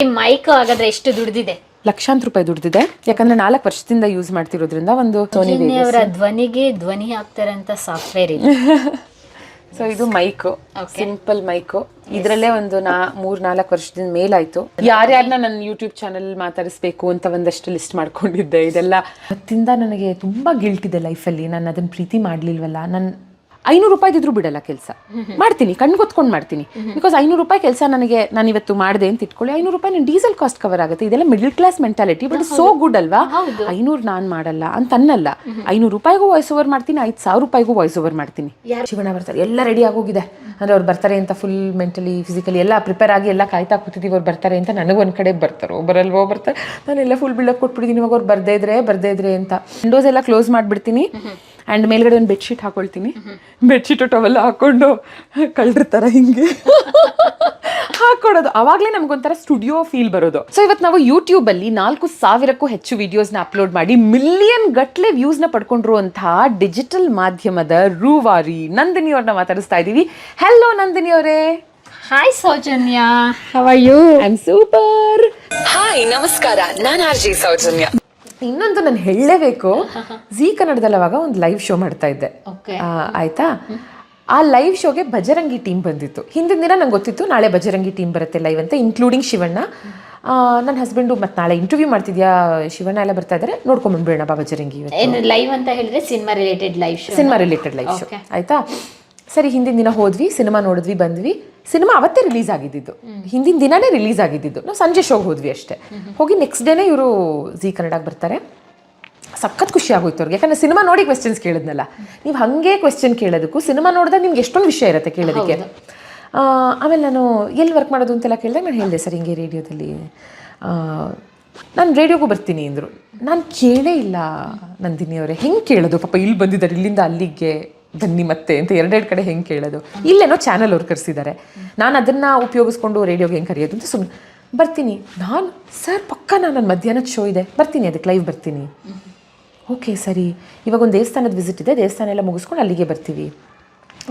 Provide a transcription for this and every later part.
ಈ ಮೈಕ್ ಹಾಗಾದ್ರೆ ಎಷ್ಟು ದುಡ್ದಿದೆ? ಲಕ್ಷಾಂತರ ರೂಪಾಯಿ ದುಡ್ದಿದೆ. ಯಾಕಂದ್ರೆ 4 ವರ್ಷದಿಂದ ಯೂಸ್ ಮಾಡ್ತಿರೋದ್ರಿಂದ ಒಂದು ಸೋನಿ ಅವರ ಧ್ವನಿಗೆ ಧ್ವನಿ ಹಾಕ್ತಾರಂತ ಸಾಫ್ಟ್ವೇರ್ ಇದೆ. ಸೊ ಇದು ಮೈಕು, ಸಿಂಪಲ್ ಮೈಕು. ಇದ್ರಲ್ಲೇ ಒಂದು 3-4 ವರ್ಷದಿಂದ ಮೇಲಾಯ್ತು. ಯಾರ್ಯಾರನ್ನ ನನ್ನ ಯೂಟ್ಯೂಬ್ ಚಾನಲ್ ಮಾತಾಡಿಸ್ಬೇಕು ಅಂತ ಒಂದಷ್ಟು ಲಿಸ್ಟ್ ಮಾಡ್ಕೊಂಡಿದ್ದೆ. ಇದೆಲ್ಲ ಮತ್ತಿಂದ ನನಗೆ ತುಂಬಾ ಗಿಲ್ಟ್ ಇದೆ ಲೈಫಲ್ಲಿ. ನಾನು ಅದನ್ನ ಪ್ರೀತಿ ಮಾಡ್ಲಿಲ್ವಲ್ಲ. ನಾನು 500 ರೂಪಾಯಿದಿದ್ರು ಬಿಡಲ್ಲ ಕೆಲಸ ಮಾಡ್ತೀನಿ, ಕಣ್ಗೊತ್ಕೊಂಡು ಮಾಡ್ತೀನಿ. ಬಿಕಾಸ್ 500 ರೂಪಾಯಿ ಕೆಲಸ ನನಗೆ ನಾನು ಇವತ್ತು ಮಾಡಿದೆ ಅಂತ ಇಟ್ಕೊಳ್ಳಿ, 500 ರೂಪಾಯಿ ನನ್ನ ಡೀಸೆಲ್ ಕಾಸ್ಟ್ ಕವರ್ ಆಗುತ್ತೆ. ಇದೆಲ್ಲ middle class mentality. But so good ಅಲ್ವಾ? 500 ನಾನು ಮಾಡಲ್ಲ ಅಂತ ಅನ್ನಲ್ಲ. 500 ರೂಪಾಯಿಗೂ ವಾಯ್ಸ್ ಓವರ್ ಮಾಡ್ತೀನಿ, 5,000 ರೂಪಾಯಿಗೂ ವಾಯ್ಸ್ ಓವರ್ ಮಾಡ್ತೀನಿ. ಶಿವಣ್ಣ ಬರ್ತಾರೆ, ಎಲ್ಲ ರೆಡಿ ಆಗೋಗಿದೆ ಅಂದ್ರೆ ಅವ್ರು ಬರ್ತಾರೆ ಅಂತ ಫುಲ್ ಮೆಂಟಲಿ ಫಿಸಿಕಲಿ ಎಲ್ಲ ಪ್ರಿಪೇರ್ ಆಗಿ ಎಲ್ಲ ಕಾಯ್ತಾ ಕೂತಿದ್ದೀವಿ. ಅವ್ರು ಬರ್ತಾರೆ ಅಂತ ನನಗೆ ಒಂದು ಕಡೆ ಬರ್ತಾರೋ ಬರಲ್ವೋ ಬರ್ತಾರೆ. ನಾನೆಲ್ಲ ಫುಲ್ ಬಿಲ್ಡಪ್ ಕೊಟ್ಬಿಡ್ತೀನಿ. ಇವಾಗ ಅವ್ರು ಬರ್ದೇ ಇದ್ರೆ ಅಂತ ವಿಂಡೋಸ್ ಎಲ್ಲ ಕ್ಲೋಸ್ ಮಾಡಿಬಿಡ್ತೀನಿ. ಆ್ಯಂಡ್ ಮೇಲ್ಗಡೆ ಒಂದು ಬೆಡ್ಶೀಟ್ ಹಾಕೊಳ್ತೀನಿ. ಬೆಡ್ಶೀಟು ಟವೆಲ್ಲ ಹಾಕ್ಕೊಂಡು ಕಳ್ರ ಥರ ಹಿಂಗೆ ಹಾಕೊಡೋದು. ಅವಾಗಲೇ ನಮಗೊಂಥರ ಸ್ಟುಡಿಯೋ ಫೀಲ್ ಬರೋದು. ಸೊ ಇವತ್ತು ನಾವು ಯೂಟ್ಯೂಬಲ್ಲಿ 4,000ಕ್ಕೂ ಹೆಚ್ಚು ವಿಡಿಯೋಸ್ನ ಅಪ್ಲೋಡ್ ಮಾಡಿ ಮಿಲಿಯನ್ ಗಟ್ಟಲೆ ವ್ಯೂಸ್ನ ಪಡ್ಕೊಂಡಿರುವಂತಹ ಡಿಜಿಟಲ್ ಮಾಧ್ಯಮದ ರೂವಾರಿ ನಂದಿನಿ ಅವ್ರನ್ನ ಮಾತಾಡಿಸ್ತಾ ಇದ್ದೀವಿ. ಹೆಲೋ ನಂದಿನಿ ಅವರೇ. Hi Soujanya, how are you? I am super. Hi ನಮಸ್ಕಾರ, ನಾನು ಆರ್ಜಿ ಸೌಜನ್ಯ. ಇನ್ನೊಂದು ನಾನು ಹೇಳಲೇಬೇಕು, ಜೀ ಕನ್ನಡದಲ್ಲಿ ಅವಾಗ ಒಂದು ಲೈವ್ ಶೋ ಮಾಡ್ತಾ ಇದ್ದೆ. ಆಯ್ತಾ? ಆ ಲೈವ್ ಶೋಗೆ ಬಜರಂಗಿ ಟೀಮ್ ಬಂದಿತ್ತು. ಹಿಂದಿನ ದಿನ ನಂಗೆ ಗೊತ್ತಿತ್ತು ನಾಳೆ ಬಜರಂಗಿ ಟೀಮ್ ಬರುತ್ತೆ ಲೈವ್ ಅಂತ, ಇನ್ಕ್ಲೂಡಿಂಗ್ ಶಿವಣ್ಣ. ನನ್ನ ಹಸ್ಬೆಂಡು ಮತ್ತು ನಾಳೆ ಇಂಟರ್ವ್ಯೂ ಮಾಡ್ತಿದ್ಯಾ ಶಿವಣ್ಣ ಎಲ್ಲ ಬರ್ತಾ ಇದ್ದಾರೆ, ನೋಡ್ಕೊಂಡ್ಬಿಡೋಣ ಬಾ ಬಜರಂಗಿ. ಲೈವ್ ಅಂತ ಹೇಳಿದ್ರೆ ಸಿನಿಮಾ ರಿಲೇಟೆಡ್ ಲೈವ್ ಶೋ. ಆಯ್ತಾ? ಸರಿ, ಹಿಂದಿನ ದಿನ ಹೋದ್ವಿ, ಸಿನಿಮಾ ನೋಡಿದ್ವಿ, ಬಂದ್ವಿ. ಸಿನಿಮಾ ಅವತ್ತೇ ರಿಲೀಸ್ ಆಗಿದ್ದು, ಹಿಂದಿನ ದಿನನೇ ರಿಲೀಸ್ ಆಗಿದ್ದು. ನಾವು ಸಂಜೆ ಶೋಗೆ ಹೋದ್ವಿ ಅಷ್ಟೇ. ಹೋಗಿ ನೆಕ್ಸ್ಟ್ ಡೇನೇ ಇವರು ಜೀ ಕನ್ನಡಕ್ಕೆ ಬರ್ತಾರೆ. ಸಖತ್ ಖುಷಿ ಆಗೋಯ್ತು ಅವ್ರಿಗೆ. ಯಾಕಂದ್ರೆ ಸಿನಿಮಾ ನೋಡಿ ಕ್ವೆಶ್ಚನ್ಸ್ ಕೇಳಿದ್ನಲ್ಲ, ನೀವು ಹಾಗೆ ಕ್ವೆಶ್ಚನ್ ಕೇಳೋದಕ್ಕೂ ಸಿನಿಮಾ ನೋಡಿದಾಗ ನಿಮ್ಗೆ ಎಷ್ಟೊಂದು ವಿಷಯ ಇರುತ್ತೆ ಕೇಳೋದಕ್ಕೆ. ಆಮೇಲೆ ನಾನು ಎಲ್ಲಿ ವರ್ಕ್ ಮಾಡೋದು ಅಂತೆಲ್ಲ ಕೇಳಿದಾಗ ನಾನು ಹೇಳಿದೆ, ಸರ್ ಹಿಂಗೆ ರೇಡಿಯೋದಲ್ಲಿ ನಾನು ರೇಡಿಯೋಗೂ ಬರ್ತೀನಿ ಅಂದರು. ನಾನು ಕೇಳೇ ಇಲ್ಲ ನಂದಿನಿ ಅವರೇ, ಹೆಂಗೆ ಕೇಳೋದು ಪಾಪ, ಇಲ್ಲಿ ಬಂದಿದ್ದಾರೆ ಇಲ್ಲಿಂದ ಅಲ್ಲಿಗೆ ಬನ್ನಿ ಮತ್ತೆ ಅಂತ 2 ಕಡೆ ಹೆಂಗೆ ಕೇಳೋದು. ಇಲ್ಲೇನೋ ಚಾನಲ್ ಅವ್ರು ಕರೆಸಿದ್ದಾರೆ, ನಾನು ಅದನ್ನು ಉಪಯೋಗಿಸ್ಕೊಂಡು ರೇಡಿಯೋಗೆ ಹೆಂಗೆ ಕರೆಯೋದು ಅಂತ ಸುಮ್ಮನೆ ಬರ್ತೀನಿ. ನಾನು ಸರ್ ಪಕ್ಕ ನನ್ನ ಮಧ್ಯಾಹ್ನದ ಶೋ ಇದೆ, ಬರ್ತೀನಿ, ಅದಕ್ಕೆ ಲೈವ್ ಬರ್ತೀನಿ. ಓಕೆ ಸರಿ, ಇವಾಗ ಒಂದು ದೇವಸ್ಥಾನದ ವಿಸಿಟ್ ಇದೆ, ದೇವಸ್ಥಾನ ಎಲ್ಲ ಮುಗಿಸ್ಕೊಂಡು ಅಲ್ಲಿಗೆ ಬರ್ತೀವಿ.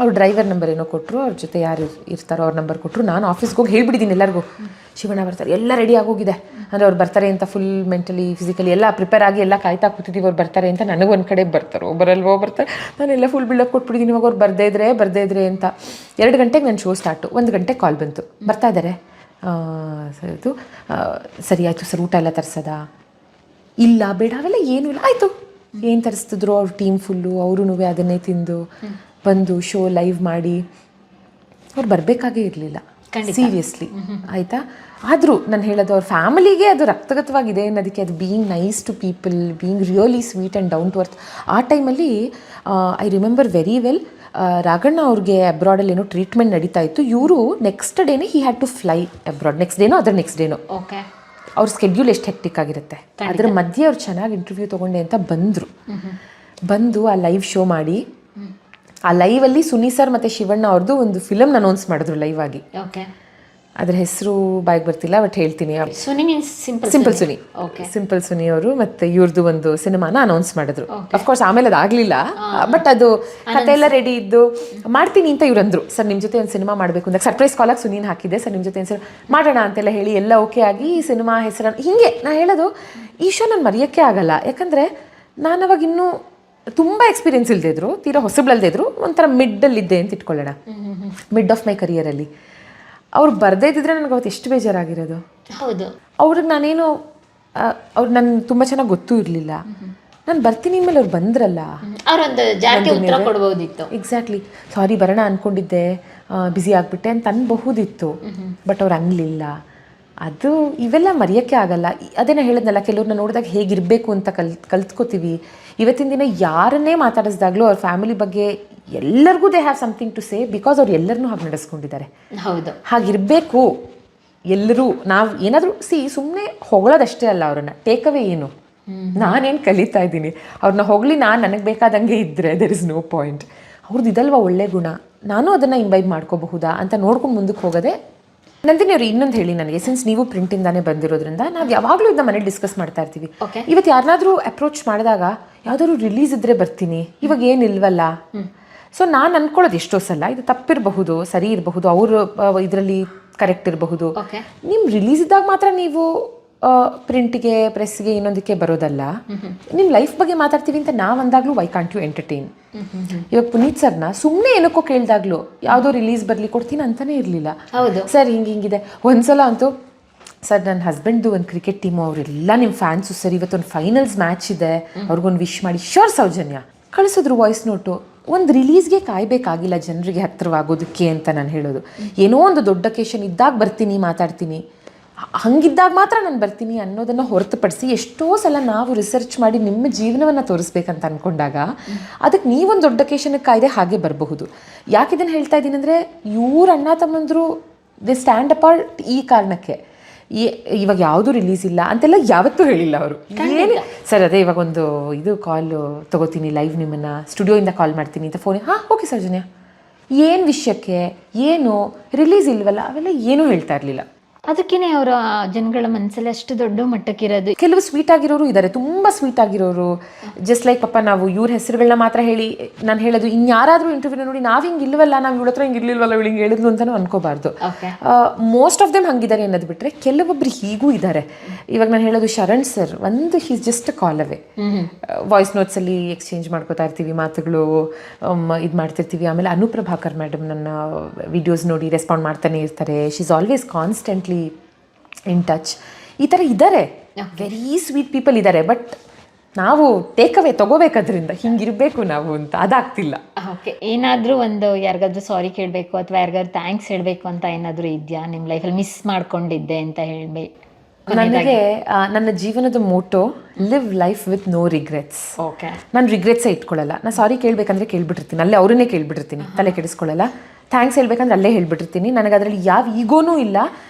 ಅವ್ರು ಡ್ರೈವರ್ ನಂಬರ್ ಏನೋ ಕೊಟ್ಟರು, ಅವ್ರ ಜೊತೆ ಯಾರು ಇರ್ತಾರೋ ಅವ್ರ ನಂಬರ್ ಕೊಟ್ಟರು. ನಾನು ಆಫೀಸ್ಗೆ ಹೋಗಿ ಹೇಳ್ಬಿಟ್ಟಿದ್ದೀನಿ ಎಲ್ಲರಿಗೂ, ಶಿವಣ್ಣ ಬರ್ತಾರೆ, ಎಲ್ಲ ರೆಡಿ ಆಗೋಗಿದೆ ಅಂದರೆ ಅವ್ರು ಬರ್ತಾರೆ ಅಂತ ಫುಲ್ ಮೆಂಟಲಿ ಫಿಸಿಕಲಿ ಎಲ್ಲ ಪ್ರಿಪೇರ್ ಆಗಿ ಎಲ್ಲ ಕಾಯ್ತಾ ಕೂತಿದ್ದೀವಿ. ಅವ್ರು ಬರ್ತಾರೆ ಅಂತ ನನಗೆ ಒಂದು ಕಡೆ ಬರ್ತಾರೋ ಬರಲ್ವೋ ಬರ್ತಾರೆ. ನಾನೆಲ್ಲ ಫುಲ್ ಬಿಲ್ಡಪ್ ಕೊಟ್ಬಿಟ್ಟಿದ್ದೀನಿ. ಇವಾಗ ಅವ್ರು ಬರ್ದೇ ಇದ್ರೆ ಅಂತ. 2 ಗಂಟೆಗೆ ನನ್ನ ಶೋ ಸ್ಟಾರ್ಟು. 1 ಗಂಟೆಗೆ ಕಾಲ್ ಬಂತು, ಬರ್ತಾ ಇದ್ದಾರೆ. ಇದು ಸರಿ ಆಯಿತು ಸರ್, ಊಟ ಎಲ್ಲ ತರಿಸೋದಾ? ಇಲ್ಲ ಬೇಡ ಅವೆಲ್ಲ ಏನೂ ಇಲ್ಲ, ಆಯಿತು. ಏನು ತರಿಸ್ತಿದ್ರು ಅವ್ರ ಟೀಮ್ ಫುಲ್ಲು, ಅವರು ಅದನ್ನೇ ತಿಂದು ಬಂದು ಶೋ ಲೈವ್ ಮಾಡಿ ಅವ್ರು ಬರಬೇಕಾಗೇ ಇರಲಿಲ್ಲ, ಸೀರಿಯಸ್ಲಿ. ಆಯಿತಾ? ಆದರೂ ನಾನು ಹೇಳೋದು ಅವ್ರ ಫ್ಯಾಮಿಲಿಗೆ ಅದು ರಕ್ತಗತವಾಗಿದೆ ಅನ್ನೋದಕ್ಕೆ, ಅದು being nice to people, being really sweet and down to earth. ಆ ಟೈಮಲ್ಲಿ I remember very well, Raghanna ಅವ್ರಿಗೆ ಅಬ್ರಾಡಲ್ಲಿ ಏನೋ ಟ್ರೀಟ್ಮೆಂಟ್ ನಡೀತಾ ಇತ್ತು. ಇವರು ನೆಕ್ಸ್ಟ್ ಡೇನೇ he had to fly abroad. Next ಡೇನೋ ಅವ್ರ ಸ್ಕೆಡ್ಯೂಲ್ ಎಷ್ಟು ಹೆಕ್ಟಿಕ್ ಆಗಿರುತ್ತೆ. ಅದರ ಮಧ್ಯೆ ಅವ್ರು ಚೆನ್ನಾಗಿ ಇಂಟರ್ವ್ಯೂ ತೊಗೊಂಡೆ ಅಂತ ಬಂದು ಆ ಲೈವ್ ಶೋ ಮಾಡಿ, ಆ ಲೈವಲ್ಲಿ ಸುನಿ ಸರ್ ಮತ್ತು ಶಿವಣ್ಣ ಅವ್ರದ್ದು ಒಂದು ಫಿಲಮ್ನ ಅನೌನ್ಸ್ ಮಾಡಿದ್ರು ಲೈವ್ ಆಗಿ. ಅದ್ರ ಹೆಸರು ಬಾಯಿಗೆ ಬರ್ತಿಲ್ಲ, ಬಟ್ ಹೇಳ್ತೀನಿ. ಸಿಂಪಲ್ ಸುನಿ ಅವರು ಮತ್ತು ಇವ್ರದ್ದು ಒಂದು ಸಿನಿಮಾನ ಅನೌನ್ಸ್ ಮಾಡಿದ್ರು. ಅಫ್ಕೋರ್ಸ್ ಆಮೇಲೆ ಅದಾಗಲಿಲ್ಲ, ಬಟ್ ಅದು ಕತೆ ಎಲ್ಲ ರೆಡಿ ಇದ್ದು ಮಾಡ್ತೀನಿ ಅಂತ ಇವ್ರು ಅಂದರು. ಸರ್ ನಿಮ್ಮ ಜೊತೆ ಒಂದು ಸಿನಿಮಾ ಮಾಡಬೇಕು ಅಂತ ಸರ್ಪ್ರೈಸ್ ಕಾಲಾಗಿ ಸುನೀನ್ ಹಾಕಿದ್ದೆ. ಸರ್ ನಿಮ್ಮ ಜೊತೆ ಒಂದು ಮಾಡೋಣ ಅಂತೆಲ್ಲ ಹೇಳಿ ಎಲ್ಲ ಓಕೆ ಆಗಿ ಸಿನಿಮಾ ಹೆಸರನ್ನು ಹಿಂಗೆ ನಾನು ಹೇಳೋದು, ಈ ಶೋ ನಾನು ಮರೆಯೋಕ್ಕೆ ಆಗಲ್ಲ. ಯಾಕಂದರೆ ನಾನು ಅವಾಗ ಇನ್ನೂ ತುಂಬ ಎಕ್ಸ್ಪೀರಿಯೆನ್ಸ್ ಇಲ್ಲದೆ ಇದ್ರು, ತೀರಾ ಹೊಸಬ್ಳಲ್ದೇ ಇದ್ರು, ಒಂಥರ ಮಿಡ್ಡಲ್ಲಿದ್ದೆ ಅಂತ ಇಟ್ಕೊಳ್ಳೋಣ, ಮಿಡ್ ಆಫ್ ಮೈ ಕರಿಯರಲ್ಲಿ. ಅವ್ರು ಬರದೇ ಇದ್ದಿದ್ರೆ ನನಗೆ ಅವತ್ತು ಎಷ್ಟು ಬೇಜಾರಾಗಿರೋದು. ಹೌದು, ಅವ್ರಿಗೆ ನಾನೇನು ಅವ್ರು ನನ್ನ ತುಂಬ ಚೆನ್ನಾಗಿ ಗೊತ್ತೂ ಇರಲಿಲ್ಲ. ನಾನು ಬರ್ತೀನಿ ಮೇಲೆ ಅವ್ರು ಬಂದ್ರಲ್ಲ, ಎಕ್ಸಾಕ್ಟ್ಲಿ ಸಾರಿ ಬರೋಣ ಅಂದ್ಕೊಂಡಿದ್ದೆ, ಬ್ಯುಸಿ ಆಗಿಬಿಟ್ಟೆ ಅಂತ ಅನ್ಬಹುದಿತ್ತು. ಬಟ್ ಅವ್ರು ಅನ್ನಲಿಲ್ಲ. ಅದು ಇವೆಲ್ಲ ಮರೆಯೋಕ್ಕೆ ಆಗಲ್ಲ. ಅದೇನೋ ಹೇಳಿದ್ನಲ್ಲ, ಕೆಲವ್ರನ್ನ ನೋಡಿದಾಗ ಹೇಗಿರಬೇಕು ಅಂತ ಕಲ್ತ್ಕೋತೀವಿ. ಇವತ್ತಿನ ದಿನ ಯಾರನ್ನೇ ಮಾತಾಡಿಸ್ದಾಗ್ಲೂ ಅವ್ರ ಫ್ಯಾಮಿಲಿ ಬಗ್ಗೆ ಎಲ್ಲರಿಗೂ they have something to say, because ಅವ್ರು ಎಲ್ಲರನ್ನೂ ಹಾಗೆ ನಡೆಸ್ಕೊಂಡಿದ್ದಾರೆ. ಹೌದು, ಹಾಗಿರಬೇಕು ಎಲ್ಲರೂ. ನಾವು ಏನಾದರೂ ಸುಮ್ಮನೆ ಹೊಗಳೋದಷ್ಟೇ ಅಲ್ಲ, ಅವ್ರನ್ನ ಟೇಕ್ ಅವೇ ಏನು, ನಾನೇನು ಕಲಿತಾ ಇದ್ದೀನಿ ಅವ್ರನ್ನ ಹೊಗಳಿ ನನಗೆ ಬೇಕಾದಂಗೆ ಇದ್ದರೆ ದೆರ್ ಇಸ್ ನೋ ಪಾಯಿಂಟ್. ಅವ್ರದ್ದು ಇದಲ್ವಾ ಒಳ್ಳೆ ಗುಣ, ನಾನು ಅದನ್ನು ಇಂಬೈಬ್ ಮಾಡ್ಕೋಬಹುದಾ ಅಂತ ನೋಡ್ಕೊಂಡು ಮುಂದಕ್ಕೆ ಹೋಗೋದೆ. ನಂದಿನಿ ಅವರು ಇನ್ನೊಂದು ಹೇಳಿ ನನಗೆ, ಸಿನ್ಸ್ ನೀವು ಪ್ರಿಂಟಿಂದಾನೇ ಬಂದಿರೋದ್ರಿಂದ ನಾವು ಯಾವಾಗಲೂ ಇದನ್ನ ಮನೇಲಿ ಡಿಸ್ಕಸ್ ಮಾಡ್ತಾ ಇರ್ತೀವಿ. ಇವತ್ತು ಯಾರನ್ನಾದ್ರೂ ಅಪ್ರೋಚ್ ಮಾಡಿದಾಗ ಯಾವ್ದಾದ್ರು ರಿಲೀಸ್ ಇದ್ರೆ ಬರ್ತೀನಿ, ಇವಾಗ ಏನಿಲ್ವಲ್ಲ, ಸೊ ನಾನು ಅನ್ಕೊಳ್ಳೋದು ಎಷ್ಟೋ ಸಲ ಇದು ತಪ್ಪಿರಬಹುದು, ಸರಿ ಇರಬಹುದು, ಅವರು ಇದರಲ್ಲಿ ಕರೆಕ್ಟ್ ಇರಬಹುದು. ನಿಮ್ಮ ರಿಲೀಸ್ ಇದ್ದಾಗ ಮಾತ್ರ ನೀವು ಪ್ರಿಂಟ್ಗೆ, ಪ್ರೆಸ್ಗೆ, ಇನ್ನೊಂದಕ್ಕೆ ಬರೋದಲ್ಲ. ನಿಮ್ಮ ಲೈಫ್ ಬಗ್ಗೆ ಮಾತಾಡ್ತೀವಿ ಅಂತ ನಾವು ಅಂದಾಗಲೂ ವೈ ಕಾಂಟ್ ಯು ಎಂಟರ್ಟೈನ್. ಇವಾಗ ಪುನೀತ್ ಸರ್ನ ಸುಮ್ಮನೆ ಏನಕ್ಕೋ ಕೇಳಿದಾಗ್ಲೂ ಯಾವುದೋ ರಿಲೀಸ್ ಬರಲಿ ಕೊಡ್ತೀನಿ ಅಂತಾನೆ ಇರಲಿಲ್ಲ. ಸರ್ ಹಿಂಗಿದೆ. ಒಂದ್ಸಲ ಅಂತೂ ಸರ್ ನನ್ನ ಹಸ್ಬೆಂಡ್ದು ಒಂದು ಕ್ರಿಕೆಟ್ ಟೀಮು, ಅವರೆಲ್ಲ ನಿಮ್ಮ ಫ್ಯಾನ್ಸು ಸರ್, ಇವತ್ತೊಂದು ಫೈನಲ್ಸ್ ಮ್ಯಾಚ್ ಇದೆ, ಅವ್ರಿಗೊಂದು ವಿಶ್ ಮಾಡಿ ಶೋರ್ ಸೌಜನ್ಯ ಕಳಿಸಿದ್ರು ವಾಯ್ಸ್ ನೋಟು. ಒಂದು ರಿಲೀಸ್ಗೆ ಕಾಯಬೇಕಾಗಿಲ್ಲ ಜನರಿಗೆ ಹತ್ತಿರವಾಗೋದಕ್ಕೆ ಅಂತ ನಾನು ಹೇಳೋದು. ಏನೋ ಒಂದು ದೊಡ್ಡ ಅಕೇಶನ್ ಇದ್ದಾಗ ಬರ್ತೀನಿ, ಮಾತಾಡ್ತೀನಿ, ಹಂಗಿದ್ದಾಗ ಮಾತ್ರ ನಾನು ಬರ್ತೀನಿ ಅನ್ನೋದನ್ನು ಹೊರತುಪಡಿಸಿ ಎಷ್ಟೋ ಸಲ ನಾವು ರಿಸರ್ಚ್ ಮಾಡಿ ನಿಮ್ಮ ಜೀವನವನ್ನು ತೋರಿಸ್ಬೇಕಂತ ಅಂದ್ಕೊಂಡಾಗ ಅದಕ್ಕೆ ನೀವೊಂದು ದೊಡ್ಡ ಅಕೇಶನ್ಗೆ ಕಾಯ್ದೆ ಹಾಗೆ ಬರಬಹುದು. ಯಾಕೆ ಇದನ್ನು ಹೇಳ್ತಾ ಇದ್ದೀನಿ ಅಂದರೆ, ಇವ್ರ ಅಣ್ಣ ತಮ್ಮಂದರು ದೇ ಸ್ಟ್ಯಾಂಡ್ ಅಪಾರ್ಟ್ ಈ ಕಾರಣಕ್ಕೆ. ಇವಾಗ ಯಾವುದೂ ರಿಲೀಸ್ ಇಲ್ಲ ಅಂತೆಲ್ಲ ಯಾವತ್ತೂ ಹೇಳಿಲ್ಲ ಅವರು. ಏನು ಸರ್ ಅದೇ ಇವಾಗ ಒಂದು ಇದು ಕಾಲ್ ತೊಗೋತೀನಿ, ಲೈವ್ ನಿಮ್ಮನ್ನು ಸ್ಟುಡಿಯೋಯಿಂದ ಕಾಲ್ ಮಾಡ್ತೀನಿ ಅಂತ ಫೋನ್, ಹಾಂ ಓಕೆ ಸೌಜನ್ಯ, ಏನು ವಿಷಯಕ್ಕೆ, ಏನು ರಿಲೀಸ್ ಇಲ್ವಲ್ಲ, ಅವೆಲ್ಲ ಏನೂ ಹೇಳ್ತಾ ಇರಲಿಲ್ಲ. ಅದಕ್ಕೇನೆ ಅವರ ಜನಗಳ ಮನಸ್ಸಲ್ಲಿ ಅಷ್ಟು ದೊಡ್ಡ ಮಟ್ಟಕ್ಕಿರೋದು. ಕೆಲವು ಸ್ವೀಟ್ ಆಗಿರೋರು ಇದ್ದಾರೆ, ತುಂಬ ಸ್ವೀಟ್ ಆಗಿರೋರು. ಜಸ್ಟ್ ಲೈಕ್ ಪಾಪ ನಾವು ಇವ್ರ ಹೆಸರುಗಳನ್ನ ಮಾತ್ರ ಹೇಳಿ ನಾನು ಹೇಳೋದು, ಇನ್ಯಾರಾದರೂ ಇಂಟರ್ವ್ಯೂನ ನೋಡಿ ನಾವು ಹಿಂಗೆ ಇಲ್ವಲ್ಲ, ನಾವು ಇವಳ ಹತ್ರ ಹಿಂಗೆ ಇರ್ಲಿಲ್ವಲ್ಲ, ಇವಳು ಹಿಂಗೆ ಹೇಳಿದ್ಲು ಅಂತಲೂ ಅನ್ಕೋಬಾರ್ದು. ಮೋಸ್ಟ್ ಆಫ್ ದೆಮ್ ಹಂಗಿದ್ದಾರೆ ಅನ್ನೋದು ಬಿಟ್ಟರೆ ಕೆಲವೊಬ್ರು ಹೀಗೂ ಇದ್ದಾರೆ. ಇವಾಗ ನಾನು ಹೇಳೋದು ಶರಣ್ ಸರ್, ಒಂದು ಹೀಸ್ ಜಸ್ಟ್ ಕಾಲ್ ಅವೇ. ವಾಯ್ಸ್ ನೋಟ್ಸಲ್ಲಿ ಎಕ್ಸ್ಚೇಂಜ್ ಮಾಡ್ಕೋತಾ ಇರ್ತೀವಿ, ಮಾತುಗಳು ಇದು ಮಾಡ್ತಿರ್ತೀವಿ. ಆಮೇಲೆ ಅನುಪ್ರಭಾಕರ್ ಮೇಡಮ್ ನನ್ನ ವಿಡಿಯೋಸ್ ನೋಡಿ ರೆಸ್ಪಾಂಡ್ ಮಾಡ್ತಾನೆ ಇರ್ತಾರೆ. She is always constantly in touch. ಈ ಥರ ಇದ್ದಾರೆ, ವೆರಿ ಸ್ವೀಟ್ ಪೀಪಲ್ ಇದ್ದಾರೆ. ಬಟ್ ನಾವು ಟೇಕ್ ಅವೇ ತಗೋಬೇಕದ್ರಿಂದ, ಹಿಂಗಿರಬೇಕು ನಾವು ಅಂತ ಅದಾಗ್ತಿಲ್ಲ. ಓಕೆ, ಏನಾದರೂ ಒಂದು ಯಾರಿಗಾದ್ರೂ ಸಾರಿ ಕೇಳಬೇಕು ಅಥವಾ ಯಾರಿಗಾದ್ರೂ ಥ್ಯಾಂಕ್ಸ್ ಹೇಳಬೇಕು ಅಂತ ಏನಾದರೂ ಇದೆಯಾ ನಿಮ್ಮ ಲೈಫಲ್ಲಿ? ಮಿಸ್ ಮಾಡ್ಕೊಂಡಿದ್ದೆ ಅಂತ ಹೇಳಬೇಕು. ನನಗೆ ನನ್ನ ಜೀವನದ motto live life with no regrets. Okay, ನಾನು ರಿಗ್ರೆಟ್ಸೇ ಇಟ್ಕೊಳ್ಳಲ್ಲ. ನಾನು ಸಾರಿ ಕೇಳಬೇಕಂದ್ರೆ ಕೇಳ್ಬಿಟ್ಟಿರ್ತೀನಿ, ಅಲ್ಲೇ ಅವ್ರನ್ನೇ ಕೇಳ್ಬಿಟ್ಟಿರ್ತೀನಿ, ತಲೆ ಕೆಡಿಸ್ಕೊಳ್ಳಲ್ಲ. ಥ್ಯಾಂಕ್ಸ್ ಹೇಳ್ಬೇಕಂದ್ರೆ ಅಲ್ಲೇ ಹೇಳ್ಬಿಟ್ಟಿರ್ತೀನಿ. ನನಗೆ ಅದರಲ್ಲಿ ಯಾವ ಈಗೋನೂ ಇಲ್ಲ.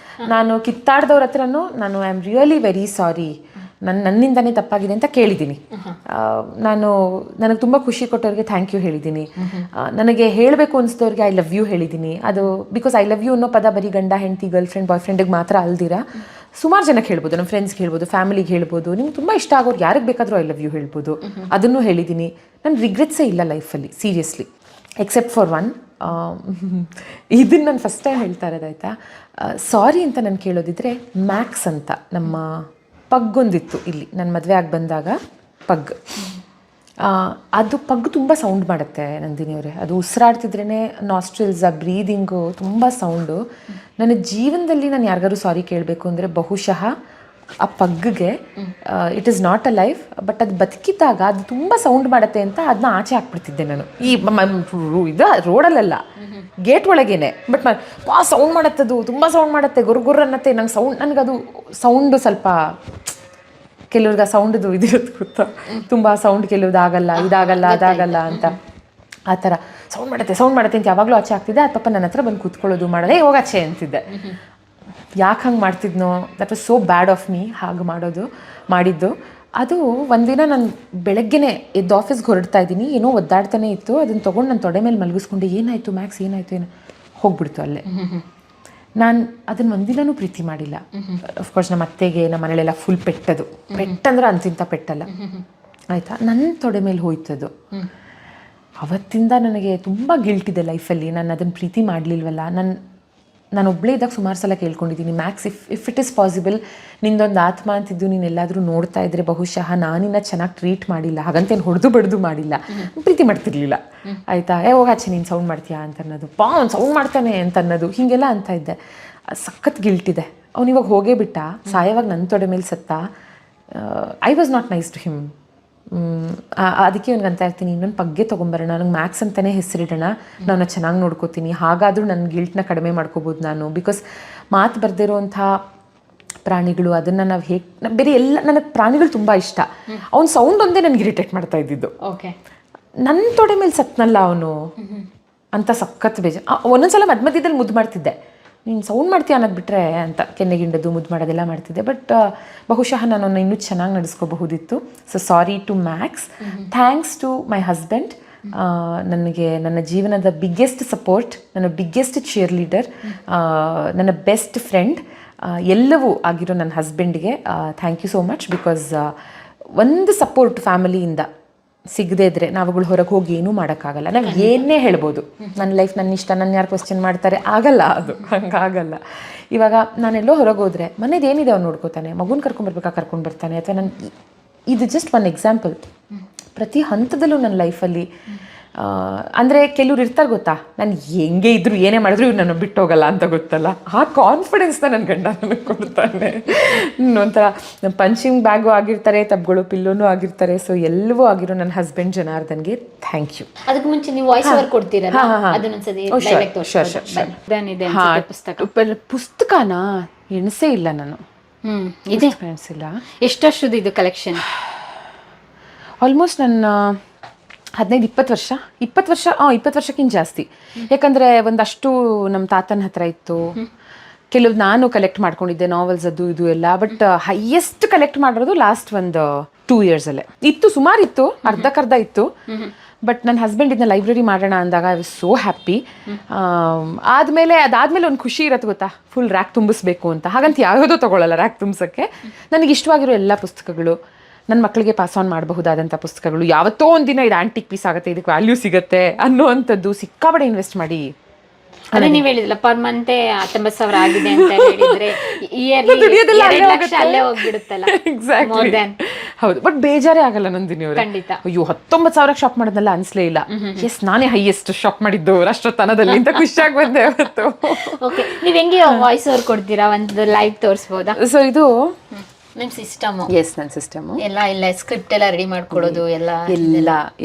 ನಾನು ಕಿತ್ತಾಡ್ದವ್ರ ಹತ್ರನೂ ನಾನು I am really very sorry, ನನ್ನಿಂದನೇ ತಪ್ಪಾಗಿದೆ ಅಂತ ಕೇಳಿದ್ದೀನಿ. ನನಗೆ ತುಂಬ ಖುಷಿ ಕೊಟ್ಟವ್ರಿಗೆ ಥ್ಯಾಂಕ್ ಯು ಹೇಳಿದ್ದೀನಿ. ನನಗೆ ಹೇಳಬೇಕು ಅನಿಸಿದವ್ರಿಗೆ ಐ ಲವ್ ಯು ಹೇಳಿದ್ದೀನಿ. ಅದು ಬಿಕಾಸ್ ಐ ಲವ್ ಯು ಅನ್ನೋ ಪದ ಬರೀ ಗಂಡ ಹೆಂಡತಿ, ಗರ್ಲ್ ಫ್ರೆಂಡ್, ಬಾಯ್ ಫ್ರೆಂಡಿಗೆ ಮಾತ್ರ ಅಲ್ದಿರ ಸುಮಾರು ಜನಕ್ಕೆ ಹೇಳ್ಬೋದು. ನಮ್ಮ ಫ್ರೆಂಡ್ಸ್ಗೆ ಹೇಳ್ಬೋದು, ಫ್ಯಾಮಿಲಿಗೆ ಹೇಳ್ಬೋದು, ನಿಮ್ಗೆ ತುಂಬ ಇಷ್ಟ ಆಗೋರು ಯಾರಿಗೆ ಬೇಕಾದರೂ ಐ ಲವ್ ಯು ಹೇಳ್ಬೋದು. ಅದನ್ನು ಹೇಳಿದ್ದೀನಿ. ನನ್ನ ರಿಗ್ರೆಟ್ಸೇ ಇಲ್ಲ ಲೈಫಲ್ಲಿ, ಸೀರಿಯಸ್ಲಿ, ಎಕ್ಸೆಪ್ಟ್ ಫಾರ್ ಒನ್. ಇದನ್ನು ನಾನು ಫಸ್ಟ್ ಟೈಮ್ ಹೇಳ್ತಾ ಇರೋದಾಯ್ತಾ. ಸಾರಿ ಅಂತ ನಾನು ಕೇಳೋದಿದ್ರೆ, ಮ್ಯಾಕ್ಸ್ ಅಂತ ನಮ್ಮ ಪಗ್ಗೊಂದಿತ್ತು ಇಲ್ಲಿ, ನನ್ನ ಮದುವೆ ಆಗಿ ಬಂದಾಗ ಪಗ್. ಅದು ಪಗ್ ತುಂಬ ಸೌಂಡ್ ಮಾಡುತ್ತೆ ನಂದಿನಿಯವರೇ. ಅದು ಉಸಿರಾಡ್ತಿದ್ರೇ ನಾಸ್ಟ್ರಿಲ್ಸ್, ಆ ಬ್ರೀದಿಂಗು ತುಂಬ ಸೌಂಡು. ನನ್ನ ಜೀವನದಲ್ಲಿ ನಾನು ಯಾರಿಗಾರು ಸಾರಿ ಕೇಳಬೇಕು ಅಂದರೆ ಬಹುಶಃ ಆ ಪಗ್ಗೆ. It is not a life, but ಅದು ಬದುಕಿದ್ದಾಗ ಅದು ತುಂಬ ಸೌಂಡ್ ಮಾಡುತ್ತೆ ಅಂತ ಅದನ್ನ ಆಚೆ ಹಾಕ್ಬಿಡ್ತಿದ್ದೆ ನಾನು. ಈ ಇದು ರೋಡಲ್ಲ, ಗೇಟ್ ಒಳಗೇನೆ. ಬಟ್ ಸೌಂಡ್ ಮಾಡುತ್ತದು, ತುಂಬ ಸೌಂಡ್ ಮಾಡುತ್ತೆ, ಗುರು ಅನ್ನತ್ತೆ. ನಂಗೆ ನನಗದು ಸೌಂಡು ಸ್ವಲ್ಪ, ಕೆಲವ್ರಿಗೆ ಆ ಸೌಂಡದು ಇದಿರುತ್ತೆ ಗೊತ್ತಾ, ತುಂಬ ಸೌಂಡ್ ಕೆಲವ್ದು ಆಗಲ್ಲ, ಇದಾಗಲ್ಲ, ಅದಾಗಲ್ಲ ಅಂತ. ಆ ಥರ ಸೌಂಡ್ ಮಾಡುತ್ತೆ ಅಂತ ಯಾವಾಗಲೂ ಆಚೆ ಆಗ್ತಿದ್ದೆ. ಅದು ಪಾಪ ನನ್ನ ಹತ್ರ ಬಂದು ಕೂತ್ಕೊಳ್ಳೋದು, ಮಾಡೋದೇ ಹೋಗಾಚೆ ಅಂತಿದ್ದೆ. ಯಾಕೆ ಹಂಗೆ ಮಾಡ್ತಿದ್ನೋ, that was so bad of me. ಹಾಗೆ ಮಾಡಿದ್ದು. ಅದು ಒಂದಿನ ನಾನು ಬೆಳಗ್ಗೆನೇ ಎದ್ದು ಆಫೀಸ್ಗೆ ಹೊರಡ್ತಾ ಇದ್ದೀನಿ, ಏನೋ ಒದ್ದಾಡ್ತಾನೆ ಇತ್ತು. ಅದನ್ನು ತೊಗೊಂಡು ನನ್ನ ತೊಡೆ ಮೇಲೆ ಮಲಗಿಸ್ಕೊಂಡು, ಏನಾಯಿತು ಮ್ಯಾಕ್ಸ್, ಏನಾಯಿತು ಹೋಗ್ಬಿಡ್ತು ಅಲ್ಲೇ. ನಾನು ಅದನ್ನು ಒಂದಿನೂ ಪ್ರೀತಿ ಮಾಡಿಲ್ಲ. ಅಫ್ಕೋರ್ಸ್ ನಮ್ಮ ಅತ್ತೆಗೆ, ನಮ್ಮ ಮನೇಲೆಲ್ಲ ಫುಲ್ ಪೆಟ್ಟಂದ್ರೆ ಅಂತಿಂತ ಪೆಟ್ಟಲ್ಲ, ಆಯಿತಾ. ನನ್ನ ತೊಡೆ ಮೇಲೆ ಹೋಯ್ತದು. ಅವತ್ತಿಂದ ನನಗೆ ತುಂಬ ಗಿಲ್ಟ್ ಇದೆ ಲೈಫಲ್ಲಿ. ನಾನು ಅದನ್ನು ಪ್ರೀತಿ ಮಾಡಲಿಲ್ವಲ್ಲ. ನಾನು ಒಬ್ಬಳೇ ಇದ್ದಾಗ ಸುಮಾರು ಸಲ ಕೇಳ್ಕೊಂಡಿದ್ದೀನಿ, Max, if it is possible, ನಿಂದೊಂದು ಆತ್ಮ ಅಂತಿದ್ದು ನೀನು ಎಲ್ಲಾದರೂ ನೋಡ್ತಾ ಇದ್ರೆ ಬಹುಶಃ ನಾನಿನ್ನ ಚೆನ್ನಾಗಿ ಟ್ರೀಟ್ ಮಾಡಿಲ್ಲ, ಹಾಗಂತೇನು ಹೊಡೆದು ಬಡ್ದು ಮಾಡಿಲ್ಲ, ಪ್ರೀತಿ ಮಾಡ್ತಿರ್ಲಿಲ್ಲ, ಆಯಿತಾ. ಹೋಗಾಚೆ ನೀನು ಸೌಂಡ್ ಮಾಡ್ತೀಯಾ ಅಂತ ಅನ್ನೋದು, ಅವ್ನು ಸೌಂಡ್ ಮಾಡ್ತಾನೆ ಅಂತ ಅನ್ನೋದು, ಹೀಗೆಲ್ಲ ಅಂತ ಇದ್ದೆ. ಸಖತ್ ಗಿಲ್ಟ್ ಇದೆ. ಅವ್ನು ಇವಾಗ ಹೋಗೇ ಬಿಟ್ಟ, ಸಾಯವಾಗ ನನ್ನ ತೊಡೆ ಮೇಲೆ ಸತ್ತ. I was not nice to him. ಅದಕ್ಕೆ ಅವ್ನಿಗೆ ಅಂತ ಇರ್ತೀನಿ, ಇನ್ನೊಂದು ಪಗ್ಗೆ ತೊಗೊಂಬರೋಣ, ನನಗೆ ಮ್ಯಾಕ್ಸ್ ಅಂತಲೇ ಹೆಸರಿಡೋಣ, ನಾನು ಚೆನ್ನಾಗಿ ನೋಡ್ಕೋತೀನಿ, ಹಾಗಾದರೂ ನನ್ನ ಗಿಲ್ಟ್ನ ಕಡಿಮೆ ಮಾಡ್ಕೋಬೋದು ನಾನು. ಬಿಕಾಸ್ ಮಾತು ಬರ್ದಿರೋಂಥ ಪ್ರಾಣಿಗಳು, ಅದನ್ನು ನಾವು ಹೇಗೆ ಬೇರೆ ಎಲ್ಲ, ನನಗೆ ಪ್ರಾಣಿಗಳು ತುಂಬ ಇಷ್ಟ. ಅವ್ನ ಸೌಂಡ್ ಒಂದೇ ನನಗೆ ಇರಿಟೇಟ್ ಮಾಡ್ತಾ ಇದ್ದಿದ್ದು. ಓಕೆ, ನನ್ನ ತೊಡೆ ಮೇಲೆ ಸತ್ನಲ್ಲ ಅವನು ಅಂತ ಸಖತ್ ಬೇಜ. ಒಂದೊಂದ್ಸಲ ಮಧ್ಯದಲ್ಲಿ ಮುದ್ದು ಮಾಡ್ತಿದ್ದೆ, ನೀನು ಸೌಂಡ್ ಮಾಡ್ತೀಯ ಅನ್ನೋದು ಬಿಟ್ಟರೆ ಅಂತ ಕೆನ್ನೆಗಿಂಡದು ಮುದ್ದು ಮಾಡೋದೆಲ್ಲ ಮಾಡ್ತಿದ್ದೆ. ಬಟ್ ಬಹುಶಃ ನಾನು ಇನ್ನೂ ಚೆನ್ನಾಗಿ ನಡೆಸ್ಕೋಬಹುದಿತ್ತು. So sorry to Max. Thanks to my husband, ನನಗೆ ನನ್ನ ಜೀವನದ ಬಿಗ್ಗೆಸ್ಟ್ ಸಪೋರ್ಟ್, ನನ್ನ ಬಿಗ್ಗೆಸ್ಟ್ ಚೀರ್ ಲೀಡರ್, ನನ್ನ ಬೆಸ್ಟ್ ಫ್ರೆಂಡ್, ಎಲ್ಲವೂ ಆಗಿರೋ ನನ್ನ ಹಸ್ಬೆಂಡ್ಗೆ thank you so much. Because ಒಂದು ಸಪೋರ್ಟ್ ಫ್ಯಾಮಿಲಿಯಿಂದ ಸಿಗದೇ ಇದ್ರೆ ನಾವುಗಳು ಹೊರಗೆ ಹೋಗಿ ಏನೂ ಮಾಡೋಕ್ಕಾಗಲ್ಲ. ನಾವು ಏನೇ ಹೇಳ್ಬೋದು, ನನ್ನ ಲೈಫ್ ನನ್ನ ಇಷ್ಟ, ನನ್ನ ಯಾರು ಕ್ವಶನ್ ಮಾಡ್ತಾರೆ, ಆಗಲ್ಲ, ಅದು ಹಂಗಾಗಲ್ಲ. ಇವಾಗ ನಾನೆಲ್ಲೋ ಹೊರಗೆ ಹೋದರೆ ಮನೇದು ಏನಿದೆ ಅವ್ನು ನೋಡ್ಕೋತಾನೆ, ಮಗುನ ಕರ್ಕೊಂಡ್ಬರ್ಬೇಕಾ ಕರ್ಕೊಂಡು ಬರ್ತಾನೆ. ಅಥವಾ ನನ್ನ ಇದು ಜಸ್ಟ್ ಒನ್ ಎಕ್ಸಾಂಪಲ್. ಪ್ರತಿ ಹಂತದಲ್ಲೂ ನನ್ನ ಲೈಫಲ್ಲಿ ಅಂದರೆ ಕೆಲವ್ರು ಇರ್ತಾರೆ ಗೊತ್ತಾ, ನಾನು ಹೆಂಗೆ ಇದ್ರು ಏನೇ ಮಾಡಿದ್ರು ಇವ್ರು ನನ್ನ ಬಿಟ್ಟು ಹೋಗಲ್ಲ ಅಂತ ಗೊತ್ತಲ್ಲ, ಆ ಕಾನ್ಫಿಡೆನ್ಸ್ನ ನನ್ನ ಗಂಡ ನನಗೆ ಕೊಡ್ತಾನೆ. ಒಂಥರ ಪಂಚಿಂಗ್ ಬ್ಯಾಗು ಆಗಿರ್ತಾರೆ, ತಬ್ಗಳು ಪಿಲ್ಲೋನು ಆಗಿರ್ತಾರೆ. ಸೊ ಎಲ್ಲವೂ ಆಗಿರೋ ನನ್ನ ಹಸ್ಬೆಂಡ್ ಜನಾರ್ದನ್ಗೆ ಥ್ಯಾಂಕ್ ಯು. ಅದಕ್ಕೆ ಮುಂಚೆ ನೀವು ವಾಯ್ಸ್ ಓವರ್ ಕೊಡ್ತೀರಲ್ಲ, ಅದನ್ನೊಂದ್ಸತಿ ಪುಸ್ತಕನ ಎಣಿಸೇ ಇಲ್ಲ ನಾನು. ಇದೆ ಎಣಿಸಿಲ್ಲ. ಎಷ್ಟು ವರ್ಷದ ಇದು ಕಲೆಕ್ಷನ್? ಆಲ್ಮೋಸ್ಟ್ ನನ್ನ 15-20 ವರ್ಷ, 20 ವರ್ಷಕ್ಕಿಂತ ಜಾಸ್ತಿ. ಯಾಕಂದರೆ ಒಂದಷ್ಟು ನಮ್ಮ ತಾತನ ಹತ್ರ ಇತ್ತು, ಕೆಲವು ನಾನು ಕಲೆಕ್ಟ್ ಮಾಡ್ಕೊಂಡಿದ್ದೆ, ನಾವೆಲ್ಸ್ ಅದು ಇದು ಎಲ್ಲ. ಬಟ್ ಹೈಯೆಸ್ಟ್ ಕಲೆಕ್ಟ್ ಮಾಡಿರೋದು ಲಾಸ್ಟ್ ಒಂದು 2 yearsಲ್ಲೇ ಇತ್ತು. ಸುಮಾರು ಇತ್ತು, ಅರ್ಧಕ್ಕರ್ಧ ಇತ್ತು. ಬಟ್ ನನ್ನ ಹಸ್ಬೆಂಡ್ ಇದನ್ನ ಲೈಬ್ರರಿ ಮಾಡೋಣ ಅಂದಾಗ ಐ ವಾಸ್ ಸೋ ಹ್ಯಾಪಿ. ಅದಾದಮೇಲೆ ಒಂದು ಖುಷಿ ಇರತ್ತೆ ಗೊತ್ತಾ, ಫುಲ್ ರ್ಯಾಕ್ ತುಂಬಿಸ್ಬೇಕು ಅಂತ. ಹಾಗಂತ ಯಾವುದೋ ತೊಗೊಳ್ಳಲ್ಲ ರ್ಯಾಕ್ ತುಂಬಿಸೋಕ್ಕೆ. ನನಗೆ ಇಷ್ಟವಾಗಿರೋ ಎಲ್ಲ ಪುಸ್ತಕಗಳು, ನನ್ನ ಮಕ್ಕಳಿಗೆ ಪಾಸ್ ಆನ್ ಮಾಡಬಹುದಾದಂಥ ಪುಸ್ತಕಗಳು, ಯಾವತ್ತೋ ಒಂದಿನ ಇದು ಆಂಟಿಕ್ ಪೀಸ್ ಆಗುತ್ತೆ, ಇದಕ್ಕೆ ವ್ಯಾಲ್ಯೂ ಸಿಗುತ್ತೆ ಅನ್ನೋವಂಥದ್ದು ಸಿಕ್ಕಾಬಡೆ ಇನ್ವೆಸ್ಟ್ ಮಾಡಿ. ಅದೇ ನೀವು ಹೇಳಿದ್ರಲ್ಲ ಪರ್ ಮಂತೆ 19,000 ಆಗಿದೆ ಅಂತ ಹೇಳಿದ್ರೆ ಅಲ್ಲೇ ಹೋಗ್ಬಿಡುತ್ತಲ್ಲ. ಎಕ್ಸಾಕ್ಟ್ಲಿ, ಹೌದು. ಬಟ್ ಬೇಜಾರೇ ಆಗಲ್ಲ ನಂದಿನಿ ಅವರೇ. ಖಂಡಿತ. ಅಯ್ಯೋ 19,000 ಶಾಪ್ ಮಾಡೋದಲ್ಲ ಅನ್ಸ್ಲೇ ಇಲ್ಲ. ಎಸ್, ನಾನೇ ಹೈಯೆಸ್ಟ್ ಶಾಪ್ ಮಾಡಿದ್ದು ರಾಷ್ಟ್ರತನದಲ್ಲಿ ಅಂತ ಖುಷಿಯಾಗಿ ಬಂದೆ ಅವತ್ತು. ಓಕೆ, ನೀವು ಹೆಂಗೆ ವಾಯ್ಸ್ ಓವರ್ ಕೊಡ್ತೀರಾ? ಒಂದು ಲೈವ್ ತೋರಿಸ್ಬೋದಾ? ಸೊ ಇದು ನಿಮ್ಮ ಸಿಸ್ಟಮ್? ಎಸ್, ನನ್ನ ಸಿಸ್ಟಮ್. ಎಲ್ಲ ಸ್ಕ್ರಿಪ್ಟ್ ಎಲ್ಲ ರೆಡಿ ಮಾಡ್ಕೊಡೋದು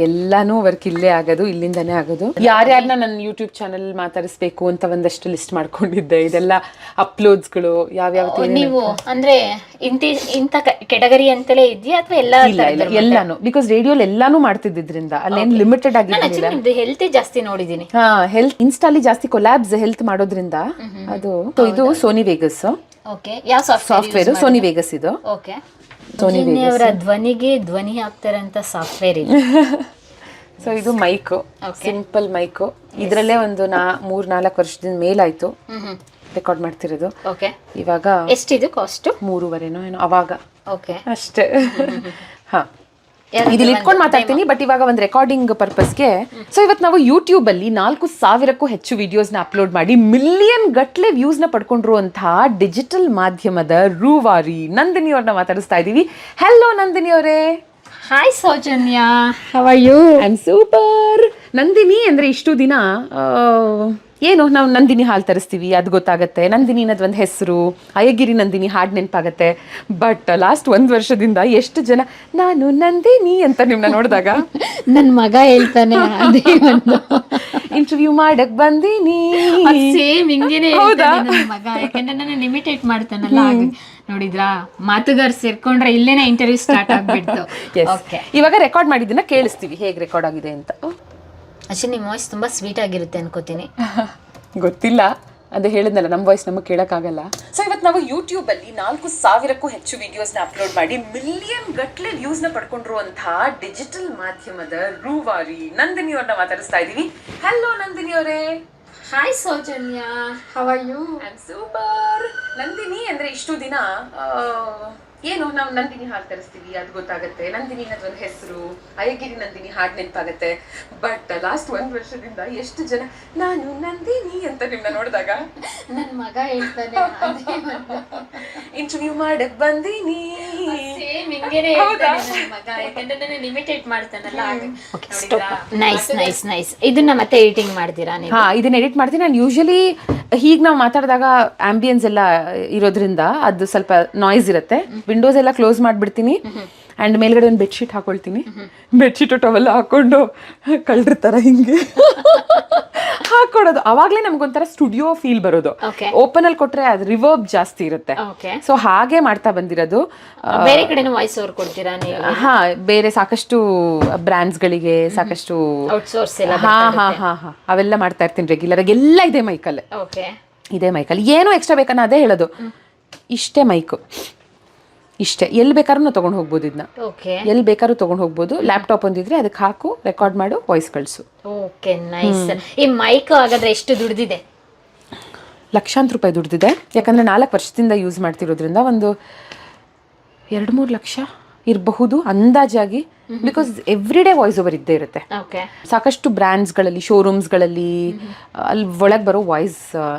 ಎಲ್ಲಾನು ವರ್ಕ್ ಇಲ್ಲೇ ಆಗೋದು, ಇಲ್ಲಿಂದಾನೇ ಆಗೋದು. ಯಾರ್ಯಾರನ್ನ ನನ್ನ ಯೂಟ್ಯೂಬ್ ಚಾನಲ್ ಮಾತಾಡಿಸ್ಬೇಕು ಅಂತ ಒಂದಷ್ಟು ಲಿಸ್ಟ್ ಮಾಡ್ಕೊಂಡಿದ್ದೆ. ಇದೆಲ್ಲ ಅಪ್ಲೋಡ್ಸ್ಗಳು ಯಾವ್ಯಾವ. ನೀವು ಅಂದ್ರೆ ಇಂಥ ಕೆಟಗರಿ ಅಂತಲೇ ಇದೆಯಾ ಅಥವಾ ಎಲ್ಲಾನು? ಬಿಕಾಸ್ ರೇಡಿಯೋಲಿ ಎಲ್ಲಾನು ಮಾಡ್ತಿದ್ದಿದ್ರಿಂದ ಅಲ್ಲೇನು ಲಿಮಿಟೆಡ್ ಆಗಿರಲಿಲ್ಲ. ಹೆಲ್ತ್ ಜಾಸ್ತಿ ನೋಡಿದೀನಿ. ಹೆಲ್ತ್ ಇನ್ಸ್ಟಾಲಿ ಜಾಸ್ತಿ ಕೊಲ್ಯಾಬ್ಸ್ ಹೆಲ್ತ್ ಮಾಡೋದ್ರಿಂದ ಅದು. ಇದು ಸೋನಿ ವೇಗಸ್. ಓಕೆ, ಯಾವ ಸಾಫ್ಟ್ವೇರ್? ಸೋನಿ ವೇಗಸ್ ಇದು. ಓಕೆ, ಸೋನಿ ಅವರ ಧ್ವನಿಗೆ ಧ್ವನಿ ಹಾಕ್ತಾರಂತ ಸಾಫ್ಟ್ವೇರ್ ಇದೆ. ಸೊ ಇದು ಮೈಕು, ಸಿಂಪಲ್ ಮೈಕು. ಇದರಲ್ಲೇ ಒಂದು 3-4 ವರ್ಷದಿಂದ ಮೇಲಾಯ್ತು ರೆಕಾರ್ಡ್ ಮಾಡ್ತಿರೋದು. ಓಕೆ, ಇವಾಗ ಎಷ್ಟಿದು ಕಾಸ್ಟ್? 3,500 ಏನೋ ಅವಾಗ. ಓಕೆ, ಅಷ್ಟೇ. ಹಾ, ಇಲ್ಲಿ ಇಟ್ಕೊಂಡು ಮಾತಾಡ್ತೀನಿ. ಬಟ್ ಇವಾಗ ಒಂದು ರೆಕಾರ್ಡಿಂಗ್ ಪರ್ಪಸ್ಗೆ. ಸೊ ಇವತ್ತು ನಾವು ಯೂಟ್ಯೂಬ್ ಅಲ್ಲಿ 4,000ಕ್ಕೂ ಹೆಚ್ಚು ವಿಡಿಯೋಸ್ನ ಅಪ್ಲೋಡ್ ಮಾಡಿ ಮಿಲಿಯನ್ ಗಟ್ಲೆ ವ್ಯೂಸ್ನ ಪಡ್ಕೊಂಡಿರುವಂತಹ ಡಿಜಿಟಲ್ ಮಾಧ್ಯಮದ ರೂವಾರಿ ನಂದಿನಿ ಅವ್ರನ್ನ ಮಾತಾಡಿಸ್ತಾ ಇದ್ದೀವಿ. ಹಲೋ ನಂದಿನಿ ಅವರೇ. Hi Soujanya, how are you? I am super. Nandini ಅಂದ್ರೆ ಇಷ್ಟು ದಿನ ಏನು ನಾವು ನಂದಿನಿ ಹಾಲು ತರಿಸ್ತೀವಿ, ಅದು ಗೊತ್ತಾಗತ್ತೆ. ನಂದಿನಿ ಅನ್ನೋದು ಒಂದು ಹೆಸರು, ಅಯ್ಯಗಿರಿ ನಂದಿನಿ ಹಾಡು ನೆನಪಾಗತ್ತೆ. ಬಟ್ ಲಾಸ್ಟ್ 1 ವರ್ಷದಿಂದ ಎಷ್ಟು ಜನ ನಾನು ನಂದಿನಿ ಅಂತ ನಿಮ್ಮನ್ನ ನೋಡಿದಾಗ ನನ್ನ ಮಗ ಹೇಳ್ತಾನೆ ಅದೇ ಒಂದು ಇಂಟರ್ವ್ಯೂ ಮಾಡಕ್ ಬಂದೀನಿ, ಸೇಮ್ ಹಿಂಗೇನೆ ನನ್ನ ಮಗ. ಯಾಕಂದ್ರೆ ನಾನು ಇಮಿಟೇಟ್ ಮಾಡ್ತಾನಲ್ಲ, ನೋಡಿದ್ರಾ ಮಾತುಗಾರ ಸೇರ್ಕೊಂಡ್ರೆ ಇಲ್ಲೇನೆ ಇಂಟರ್ವ್ಯೂ ಸ್ಟಾರ್ಟ್ ಆಗ್ಬಿಡ್ತು. ಇವಾಗ ರೆಕಾರ್ಡ್ ಮಾಡಿದ್ದನ್ನ ಕೇಳಿಸ್ತೀವಿ ಹೇಗೆ ರೆಕಾರ್ಡ್ ಆಗಿದೆ ಅಂತ. ಅಷ್ಟೇ, ನಿಮ್ಮ ವಾಯ್ಸ್ ತುಂಬಾ ಸ್ವೀಟ್ ಆಗಿರುತ್ತೆ ಅನ್ಕೋತೀನಿ. ಗೊತ್ತಿಲ್ಲ, ಅದೇ ಹೇಳಿದ್ನಲ್ಲ, ನಮ್ಮ ವಾಯ್ಸ್ ನಮಗೆ ಕೇಳೋಕ್ಕಾಗಲ್ಲ. ಸೊ ಇವತ್ತು ನಾವು ಯೂಟ್ಯೂಬ್ ಅಲ್ಲಿ 4,000ಕ್ಕೂ ಹೆಚ್ಚು ವಿಡಿಯೋಸ್ನ ಅಪ್ಲೋಡ್ ಮಾಡಿ ಮಿಲಿಯನ್ ಗಟ್ಲೆ ವ್ಯೂಸ್ನ ಪಡ್ಕೊಂಡಿರುವಂತಹ ಡಿಜಿಟಲ್ ಮಾಧ್ಯಮದ ರೂವಾರಿ ನಂದಿನಿ ಅವ್ರನ್ನ ಮಾತಾಡಿಸ್ತಾ ಇದ್ದೀವಿ. ಹಲೋ ನಂದಿನಿ ಅವರೇ. Hi Soujanya, how are you? I am super. Nandini ಅಂದ್ರೆ ಇಷ್ಟು ದಿನ ಏನು ನಾವು ನಂದಿನಿ ಹಾಡು ತರಿಸ್ತೀವಿ, ಅದು ಗೊತ್ತಾಗತ್ತೆ. ನಂದಿನಿ ಅನ್ನೋದು ಒಂದು ಹೆಸರು, ಅಯ್ಯಗಿರಿ ನಂದಿನಿ ಹಾಡು ನೆನಪಾಗತ್ತೆ. ಬಟ್ ಲಾಸ್ಟ್ 1 ವರ್ಷದಿಂದ ಎಷ್ಟು ಜನ ನಾನು ನಂದಿನಿ ಅಂತ ನಿಮ್ಮನ್ನ ನೋಡಿದಾಗ ನನ್ನ ಮಗ ಹೇಳ್ತಾನೆ ಇಂಟರ್ವ್ಯೂ ಮಾಡಕ್ ಬಂದೀನಿ, ಸೇಮ್ ಹಿಂಗೇನೆ ಹೇಳ್ತಾನೆ ನನ್ನ ಮಗ. ಯಾಕಂದ್ರೆ ನಾನು ಇಮಿಟೇಟ್ ಮಾಡ್ತಾನಲ್ಲ. Nice nice nice. ಇದನ್ನ ಮತ್ತೆ ಎಡಿಟಿಂಗ್ ಮಾಡ್ತೀರಾ ನೀವು? ಹಾ, ಇದನ್ನ ಎಡಿಟ್ ಮಾಡ್ತೀನಿ ನಾನು. ಯೂಶಲಿ ಹೀಗೆ ನಾವು ಮಾತಾಡಿದಾಗ ಆಂಬಿಯನ್ಸ್ ಎಲ್ಲ ಇರೋದ್ರಿಂದ ಅದು ಸ್ವಲ್ಪ ನಾಯ್ಸ್ ಇರುತ್ತೆ. ವಿಂಡೋಸ್ ಎಲ್ಲ ಕ್ಲೋಸ್ ಮಾಡಿಬಿಡ್ತೀನಿ ಆ್ಯಂಡ್ ಮೇಲ್ಗಡೆ ಒಂದು ಬೆಡ್ಶೀಟ್ ಹಾಕೊಳ್ತೀನಿ. ಬೆಡ್ಶೀಟು ಟವೆಲ್ಲ ಹಾಕೊಂಡು ಕಳ್ಳಿರ್ತಾರ ಹಿಂಗೆ ಹಾಕೊಡೋದು. ಅವಾಗಲೇ ನಮ್ಗೊಂಥರ ಸ್ಟುಡಿಯೋ ಫೀಲ್ ಬರೋದು. ಓಪನ್ ಅಲ್ಲಿ ಕೊಟ್ರೆ ಅದು ರಿವರ್ಬ್ ಜಾಸ್ತಿ ಇರುತ್ತೆ. ಸೊ ಹಾಗೆ ಮಾಡ್ತಾ ಬಂದಿರೋದು. ಬೇರೆ ಕಡೆನೂ ವಾಯ್ಸ್ ಓವರ್ ಕೊಡ್ತೀರಾ ನೀವು? ಹಾ, ಬೇರೆ ಸಾಕಷ್ಟು ಬ್ರ್ಯಾಂಡ್ಸ್ಗಳಿಗೆ ಸಾಕಷ್ಟು ಔಟ್ಸೋರ್ಸ್ ಎಲ್ಲ. ಹಾ ಹಾ ಹಾ ಹಾ ಅವೆಲ್ಲ ಮಾಡ್ತಾ ಇರ್ತೀನಿ ರೆಗ್ಯುಲರ್ ಆಗಿ. ಎಲ್ಲ ಇದೆ ಮೈಕಲ್ಲೇ. ಇದೇ ಮೈಕಲ್ಲಿ ಏನೋ ಎಕ್ಸ್ಟ್ರಾ ಬೇಕನ್ನ ಅದೇ ಹೇಳೋದು. ಇಷ್ಟೇ ಮೈಕು, ಇಷ್ಟೇ. ಎಲ್ಲಿ ಬೇಕಾದ್ರೂ ನಾವು ತೊಗೊಂಡು ಹೋಗ್ಬೋದು. ಇದನ್ನ ಎಲ್ಲಿ ಬೇಕಾದ್ರೂ ತೊಗೊಂಡು ಹೋಗ್ಬೋದು. ಲ್ಯಾಪ್ಟಾಪ್ ಒಂದಿದ್ರೆ ಅದಕ್ಕೆ ಹಾಕು, ರೆಕಾರ್ಡ್ ಮಾಡು, ವಾಯ್ಸ್ ಕಳಿಸು. Okay, nice. ಈ ಮೈಕ್ ಹಾಗಾದ್ರೆ ಎಷ್ಟು ದುಡ್ದಿದೆ? ಲಕ್ಷಾಂತರ ರೂಪಾಯಿ ದುಡ್ದಿದೆ. ಯಾಕಂದರೆ 4 ವರ್ಷದಿಂದ ಯೂಸ್ ಮಾಡ್ತಿರೋದ್ರಿಂದ ಒಂದು 2-3 ಲಕ್ಷ ಇರಬಹುದು ಅಂದಾಜಾಗಿ. Because every day voice over ಇದ್ದೇ ಇರುತ್ತೆ. ಓಕೆ. ಸಾಕಷ್ಟು ಬ್ರ್ಯಾಂಡ್ಸ್ಗಳಲ್ಲಿ, ಶೋರೂಮ್ಸ್ಗಳಲ್ಲಿ ಅಲ್ಲಿ ಒಳಗೆ ಬರೋ ವಾಯ್ಸ್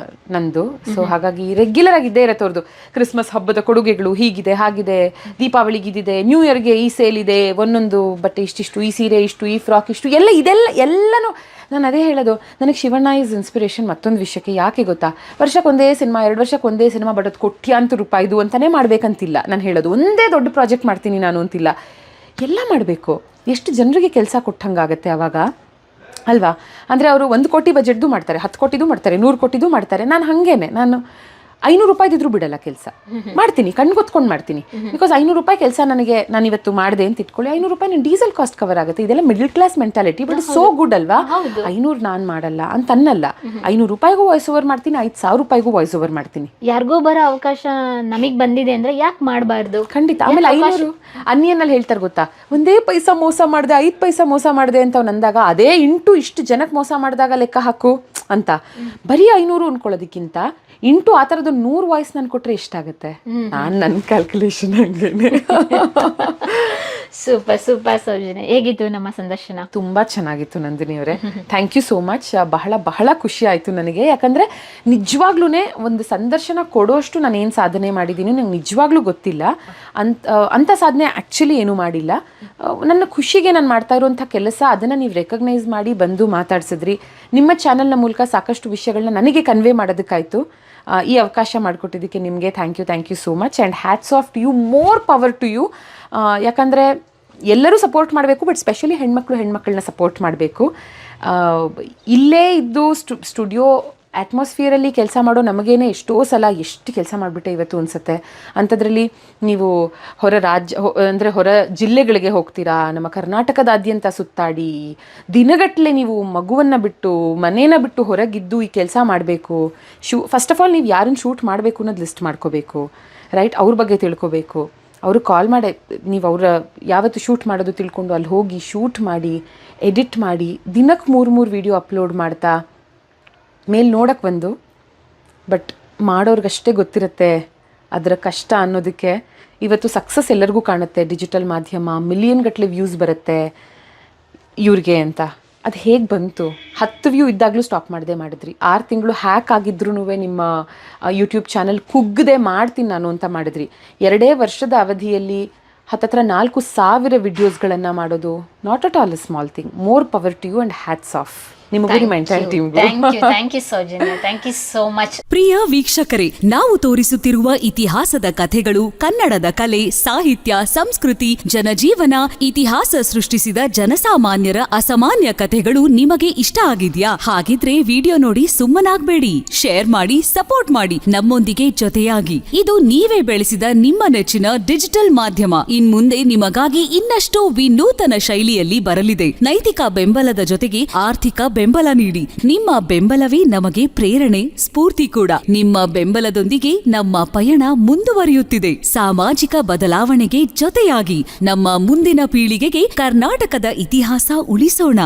ನಂದು. ಸೊ ಹಾಗಾಗಿ ರೆಗ್ಯುಲರ್ ಆಗಿ ಇದ್ದೇ ಇರುತ್ತೆ ಅವ್ರದ್ದು. ಕ್ರಿಸ್ಮಸ್ ಹಬ್ಬದ ಕೊಡುಗೆಗಳು ಹೀಗಿದೆ, ಹಾಗಿದೆ, ದೀಪಾವಳಿಗೆ ಇದಿದೆ, ನ್ಯೂ ಇಯರ್ಗೆ ಈ ಸೇಲ್ ಇದೆ, ಒಂದೊಂದು ಬಟ್ಟೆ ಇಷ್ಟಿಷ್ಟು, ಈ ಸೀರೆ ಇಷ್ಟು, ಈ ಫ್ರಾಕ್ ಇಷ್ಟು, ಎಲ್ಲನೂ. ನಾನು ಅದೇ ಹೇಳೋದು, ನನಗೆ ಶಿವಣ್ಣ ಈಸ್ ಇನ್ಸ್ಪಿರೇಷನ್ ಮತ್ತೊಂದು ವಿಷಯಕ್ಕೆ. ಯಾಕೆ ಗೊತ್ತಾ, ವರ್ಷಕ್ಕೊಂದೇ ಸಿನಿಮಾ, 2 ವರ್ಷಕ್ಕೊಂದೇ ಸಿನಿಮಾ, ಬಟ್ ಅದು ಕೋಟ್ಯಾಂತರ ರೂಪಾಯಿದು ಅಂತಲೇ ಮಾಡಬೇಕಂತಿಲ್ಲ. ನಾನು ಹೇಳೋದು, ಒಂದೇ ದೊಡ್ಡ ಪ್ರಾಜೆಕ್ಟ್ ಮಾಡ್ತೀನಿ ನಾನು ಅಂತಿಲ್ಲ, ಎಲ್ಲ ಮಾಡಬೇಕು. ಎಷ್ಟು ಜನರಿಗೆ ಕೆಲಸ ಕೊಟ್ಟಂಗಾಗತ್ತೆ ಆವಾಗ ಅಲ್ವಾ? ಅಂದರೆ ಅವರು 1 ಕೋಟಿ ಬಜೆಟ್ದು ಮಾಡ್ತಾರೆ, 10 ಕೋಟಿದು ಮಾಡ್ತಾರೆ, 100 ಕೋಟಿದು ಮಾಡ್ತಾರೆ. ನಾನು ಹಾಗೇನೆ, ನಾನು 500 ರೂಪಾಯಿದಿದ್ರು ಬಿಡಲ್ಲ ಕೆಲಸ ಮಾಡ್ತೀನಿ, ಕಣ್ಗೊತ್ಕೊಂಡು ಮಾಡ್ತೀನಿ. ಬಿಕಾಸ್ 500 ರೂಪಾಯಿ ಕೆಲಸ ನನಗೆ, ನಾನು ಇವತ್ತು ಮಾಡಿದೆ ಅಂತ ಇಟ್ಕೊಳ್ಳಿ, 500 ರೂಪಾಯಿ ನನ್ನ ಡೀಸೆಲ್ ಕಾಸ್ಟ್ ಕವರ್ ಆಗುತ್ತೆ. ಇದೆಲ್ಲ middle class mentality, but so good ಅಲ್ವಾ? 500 ನಾನು ಮಾಡಲ್ಲ ಅಂತ ಅನ್ನಲ್ಲ, 500 ರೂಪಾಯಿಗೂ ವಾಯ್ಸ್ ಓವರ್ ಮಾಡ್ತೀನಿ, 5,000 ರೂಪಾಯಿಗೂ ವಾಯ್ಸ್ ಓವರ್ ಮಾಡ್ತೀನಿ. ಯಾರಿಗೋ ಬರೋ ಅವಕಾಶ ನಮಗೆ ಬಂದಿದೆ ಅಂದ್ರೆ ಯಾಕೆ ಮಾಡಬಾರ್ದು? ಖಂಡಿತ. ಆಮೇಲೆ 500 ಅನ್ನಿಯನ್ನಲ್ಲಿ ಹೇಳ್ತಾರೆ ಗೊತ್ತಾ, ಒಂದೇ ಪೈಸಾ ಮೋಸ ಮಾಡಿದೆ, 5 ಪೈಸಾ ಮೋಸ ಮಾಡಿದೆ ಅಂತ ಅವ್ನು ಅಂದಾಗ, ಅದೇ ಇಷ್ಟು ಜನಕ್ಕೆ ಮೋಸ ಮಾಡಿದಾಗ ಲೆಕ್ಕ ಹಾಕು ಅಂತ. ಬರೀ 500 ಅನ್ಕೊಳ್ಳೋದಕ್ಕಿಂತ ಇಂಟು ಆ ಥರದ್ದು 100 ವಾಯ್ಸ್ ನಾನು ಕೊಟ್ಟರೆ ಎಷ್ಟಾಗುತ್ತೆ? ನನ್ನ ಕ್ಯಾಲ್ಕುಲೇಷನ್ ಹಂಗೇನೆ. ಸೂಪರ್ ಸೂಪರ್ ಸೌಜನ್ಯ, ಹೇಗಿತ್ತು ನಮ್ಮ ಸಂದರ್ಶನ? ತುಂಬ ಚೆನ್ನಾಗಿತ್ತು ನಂದಿನಿ ಅವರೇ, ಥ್ಯಾಂಕ್ ಯು ಸೋ ಮಚ್. ಬಹಳ ಖುಷಿ ಆಯಿತು ನನಗೆ. ಯಾಕಂದರೆ ನಿಜವಾಗ್ಲೂ ಒಂದು ಸಂದರ್ಶನ ಕೊಡೋಷ್ಟು ನಾನು ಏನು ಸಾಧನೆ ಮಾಡಿದ್ದೀನಿ ನಂಗೆ ನಿಜವಾಗ್ಲೂ ಗೊತ್ತಿಲ್ಲ. ಅಂಥ ಸಾಧನೆ ಆ್ಯಕ್ಚುಲಿ ಏನೂ ಮಾಡಿಲ್ಲ. ನನ್ನ ಖುಷಿಗೆ ನಾನು ಮಾಡ್ತಾ ಇರುವಂಥ ಕೆಲಸ, ಅದನ್ನು ನೀವು ರೆಕಗ್ನೈಸ್ ಮಾಡಿ ಬಂದು ಮಾತಾಡ್ಸಿದ್ರಿ. ನಿಮ್ಮ ಚಾನಲ್ನ ಮೂಲಕ ಸಾಕಷ್ಟು ವಿಷಯಗಳನ್ನ ನನಗೆ ಕನ್ವೆ ಮಾಡೋದಕ್ಕಾಯಿತು. ಈ ಅವಕಾಶ ಮಾಡಿಕೊಟ್ಟಿದ್ದಕ್ಕೆ ನಿಮಗೆ thank you so much. And hats off to you, more power to you. ಯಾಕಂದರೆ ಎಲ್ಲರೂ ಸಪೋರ್ಟ್ ಮಾಡಬೇಕು, ಬಟ್ ಸ್ಪೆಷಲಿ ಹೆಣ್ಮಕ್ಳನ್ನ ಸಪೋರ್ಟ್ ಮಾಡಬೇಕು. ಇಲ್ಲೇ ಇದ್ದು ಸ್ಟುಡಿಯೋ ಅಟ್ಮಾಸ್ಫಿಯರಲ್ಲಿ ಕೆಲಸ ಮಾಡೋ ನಮಗೇನೆ ಎಷ್ಟೋ ಸಲ ಎಷ್ಟು ಕೆಲಸ ಮಾಡಿಬಿಟ್ಟೆ ಇವತ್ತು ಅನಿಸುತ್ತೆ. ಅಂಥದ್ರಲ್ಲಿ ನೀವು ಹೊರ ಜಿಲ್ಲೆಗಳಿಗೆ ಹೋಗ್ತೀರಾ, ನಮ್ಮ ಕರ್ನಾಟಕದಾದ್ಯಂತ ಸುತ್ತಾಡಿ ದಿನಗಟ್ಟಲೆ ನೀವು ಮಗುವನ್ನು ಬಿಟ್ಟು, ಮನೇನ ಬಿಟ್ಟು ಹೊರಗಿದ್ದು ಈ ಕೆಲಸ ಮಾಡಬೇಕು. ಫಸ್ಟ್ ಆಫ್ ಆಲ್ ನೀವು ಯಾರನ್ನು ಶೂಟ್ ಮಾಡಬೇಕು ಅನ್ನೋದು ಲಿಸ್ಟ್ ಮಾಡ್ಕೋಬೇಕು, ರೈಟ್? ಅವ್ರ ಬಗ್ಗೆ ತಿಳ್ಕೊಬೇಕು. ಅವರು ಕಾಲ್ ಮಾಡಿ, ನೀವು ಅವರ ಯಾವತ್ತು ಶೂಟ್ ಮಾಡೋದು ತಿಳ್ಕೊಂಡು ಅಲ್ಲಿ ಹೋಗಿ ಶೂಟ್ ಮಾಡಿ, ಎಡಿಟ್ ಮಾಡಿ, ದಿನಕ್ಕೆ 3 ವಿಡಿಯೋ ಅಪ್ಲೋಡ್ ಮಾಡ್ತಾ ಮೇಲೆ ನೋಡೋಕ್ಕೆ ಬಂದು, ಬಟ್ ಮಾಡೋರ್ಗಷ್ಟೇ ಗೊತ್ತಿರುತ್ತೆ ಅದರ ಕಷ್ಟ ಅನ್ನೋದಕ್ಕೆ. ಇವತ್ತು ಸಕ್ಸಸ್ ಎಲ್ಲರಿಗೂ ಕಾಣುತ್ತೆ, ಡಿಜಿಟಲ್ ಮಾಧ್ಯಮ, ಮಿಲಿಯನ್ ಗಟ್ಟಲೆ ವ್ಯೂಸ್ ಬರುತ್ತೆ ಇವ್ರಿಗೆ ಅಂತ. ಅದು ಹೇಗೆ ಬಂತು? 10 ವ್ಯೂ ಇದ್ದಾಗಲೂ ಸ್ಟಾಪ್ ಮಾಡಿದ್ರಿ. 6 ತಿಂಗಳು ಹ್ಯಾಕ್ ಆಗಿದ್ರೂ ನಿಮ್ಮ ಯೂಟ್ಯೂಬ್ ಚಾನಲ್ ಕುಗ್ಗದೆ ಮಾಡ್ತೀನಿ ನಾನು ಅಂತ ಮಾಡಿದ್ರಿ. 2 ವರ್ಷದ ಅವಧಿಯಲ್ಲಿ ಹತ್ತತ್ರ 4,000 ವಿಡಿಯೋಸ್ಗಳನ್ನು ಮಾಡೋದು not at all a small thing. More power to you and hats off. Thank you Soujanya, thank you so much. ಪ್ರಿಯ ವೀಕ್ಷಕರೇ, ನಾವು ತೋರಿಸುತ್ತಿರುವ ಇತಿಹಾಸದ ಕಥೆಗಳು ಕನ್ನಡದ ಕಲೆ, ಸಾಹಿತ್ಯ, ಸಂಸ್ಕೃತಿ, ಜನಜೀವನ, ಇತಿಹಾಸ ಸೃಷ್ಟಿಸಿದ ಜನಸಾಮಾನ್ಯರ ಅಸಾಮಾನ್ಯ ಕಥೆಗಳು ನಿಮಗೆ ಇಷ್ಟ ಆಗಿದ್ಯಾ? ಹಾಗಿದ್ರೆ ವಿಡಿಯೋ ನೋಡಿ ಸುಮ್ಮನಾಗ್ಬೇಡಿ, ಶೇರ್ ಮಾಡಿ, ಸಪೋರ್ಟ್ ಮಾಡಿ, ನಮ್ಮೊಂದಿಗೆ ಜೊತೆಯಾಗಿ. ಇದು ನೀವೇ ಬೆಳೆಸಿದ ನಿಮ್ಮ ನೆಚ್ಚಿನ ಡಿಜಿಟಲ್ ಮಾಧ್ಯಮ. ಇನ್ಮುಂದೆ ನಿಮಗಾಗಿ ಇನ್ನಷ್ಟು ವಿನೂತನ ಶೈಲಿಯಲ್ಲಿ ಬರಲಿದೆ. ನೈತಿಕ ಬೆಂಬಲದ ಜೊತೆಗೆ ಆರ್ಥಿಕ ಬೆಂಬಲ ನೀಡಿ. ನಿಮ್ಮ ಬೆಂಬಲವೇ ನಮಗೆ ಪ್ರೇರಣೆ, ಸ್ಫೂರ್ತಿ ಕೂಡ. ನಿಮ್ಮ ಬೆಂಬಲದೊಂದಿಗೆ ನಮ್ಮ ಪಯಣ ಮುಂದುವರಿಯುತ್ತಿದೆ. ಸಾಮಾಜಿಕ ಬದಲಾವಣೆಗೆ ಜೊತೆಯಾಗಿ ನಮ್ಮ ಮುಂದಿನ ಪೀಳಿಗೆಗೆ ಕರ್ನಾಟಕದ ಇತಿಹಾಸ ಉಳಿಸೋಣ.